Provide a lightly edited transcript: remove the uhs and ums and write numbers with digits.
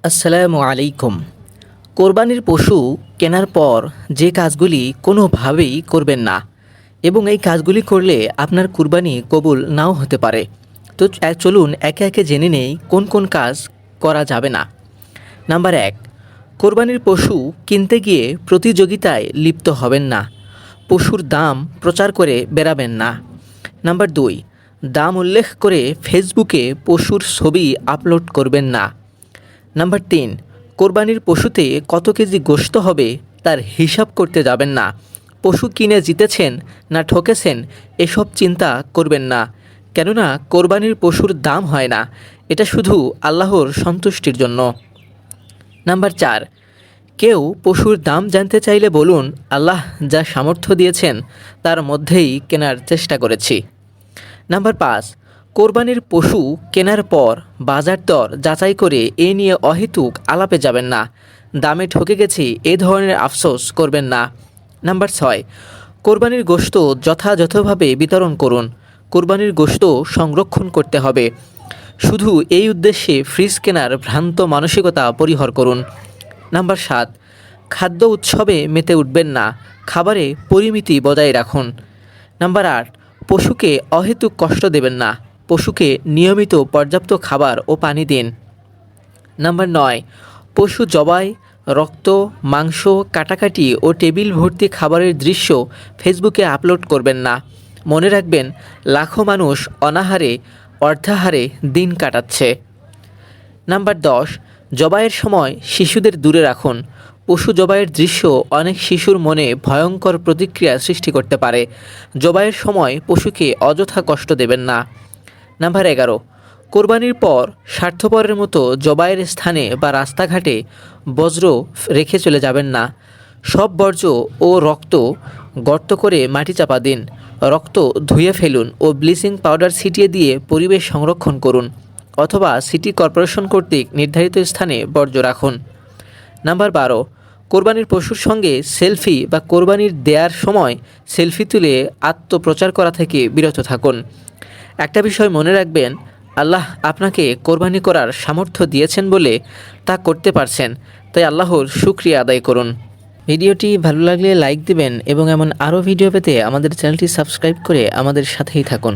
আসসালামু আলাইকুম। কোরবানির পশু কেনার পর যে কাজগুলি কোনোভাবেই করবেন না এবং এই কাজগুলি করলে আপনার কুরবানি কবুল নাও হতে পারে। তো চলুন একে একে জেনে নেই কোন কোন কাজ করা যাবে না। নাম্বার ১, কোরবানির পশু কিনতে গিয়ে প্রতিযোগিতায় লিপ্ত হবেন না। পশুর দাম প্রচার করে বেড়াবেন না। নাম্বার ২, দাম উল্লেখ করে ফেসবুকে পশুর ছবি আপলোড করবেন না। নাম্বার ৩, কোরবানির পশুতে কত কেজি গোশত হবে তার হিসাব করতে যাবেন না। পশু কিনে জিতেছেন না ঠকেছেন এসব চিন্তা করবেন না, কেননা কোরবানির পশুর দাম হয় না, এটা শুধু আল্লাহর সন্তুষ্টির জন্য। নাম্বার ৪, কেউ পশুর দাম জানতে চাইলে বলুন, আল্লাহ যা সামর্থ্য দিয়েছেন তার মধ্যেই কেনার চেষ্টা করেছি। নাম্বার ৫, কোরবানির পশু কেনার পর বাজার দর যাচাই করে এ নিয়ে অহেতুক আলাপে যাবেন না। দামে ঠকে গেছি এ ধরনের আফসোস করবেন না। নাম্বার ৬, কোরবানির গোশত যথাযথভাবে বিতরণ করুন। কোরবানির গোশত সংরক্ষণ করতে হবে, শুধু এই উদ্দেশ্যে ফ্রিজ কেনার ভ্রান্ত মানসিকতা পরিহার করুন। নাম্বার ৭, খাদ্য উৎসবে মেতে উঠবেন না, খাবারে পরিমিতি বজায় রাখুন। নাম্বার ৮, পশুকে অহেতুক কষ্ট দেবেন না, পশুকে নিয়মিত পর্যাপ্ত খাবার ও পানি দিন। নাম্বার ৯, পশু জবাই, রক্ত, মাংস কাটাকাটি ও টেবিল ভর্তি খাবারের দৃশ্য ফেসবুকে আপলোড করবেন না। মনে রাখবেন, লাখো মানুষ অনাহারে অর্ধাহারে দিন কাটাচ্ছে। নাম্বার ১০, জবাইয়ের সময় শিশুদের দূরে রাখুন। পশু জবাইয়ের দৃশ্য অনেক শিশুর মনে ভয়ঙ্কর প্রতিক্রিয়া সৃষ্টি করতে পারে। জবাইয়ের সময় পশুকে অযথা কষ্ট দেবেন না। নাম্বার ১১, কোরবানির পর স্বার্থপরের মতো জবাইয়ের স্থানে বা রাস্তাঘাটে বজ্র রেখে চলে যাবেন না। সব বর্জ্য ও রক্ত গর্ত করে মাটি চাপা দিন। রক্ত ধুয়ে ফেলুন ও ব্লিচিং পাউডার ছিটিয়ে দিয়ে পরিবেশ সংরক্ষণ করুন, অথবা সিটি কর্পোরেশন কর্তৃক নির্ধারিত স্থানে বর্জ্য রাখুন। নাম্বার ১২, কোরবানির পশুর সঙ্গে সেলফি বা কোরবানির দেওয়ার সময় সেলফি তুলে আত্মপ্রচার করা থেকে বিরত থাকুন। একটা বিষয় মনে রাখবেন, আল্লাহ আপনাকে কোরবানি করার সামর্থ্য দিয়েছেন বলে তা করতে পারছেন, তাই আল্লাহর শুকরিয়া আদায় করুন। ভিডিওটি ভালো লাগলে লাইক দিবেন এবং এমন আরও ভিডিও পেতে আমাদের চ্যানেলটি সাবস্ক্রাইব করে আমাদের সাথেই থাকুন।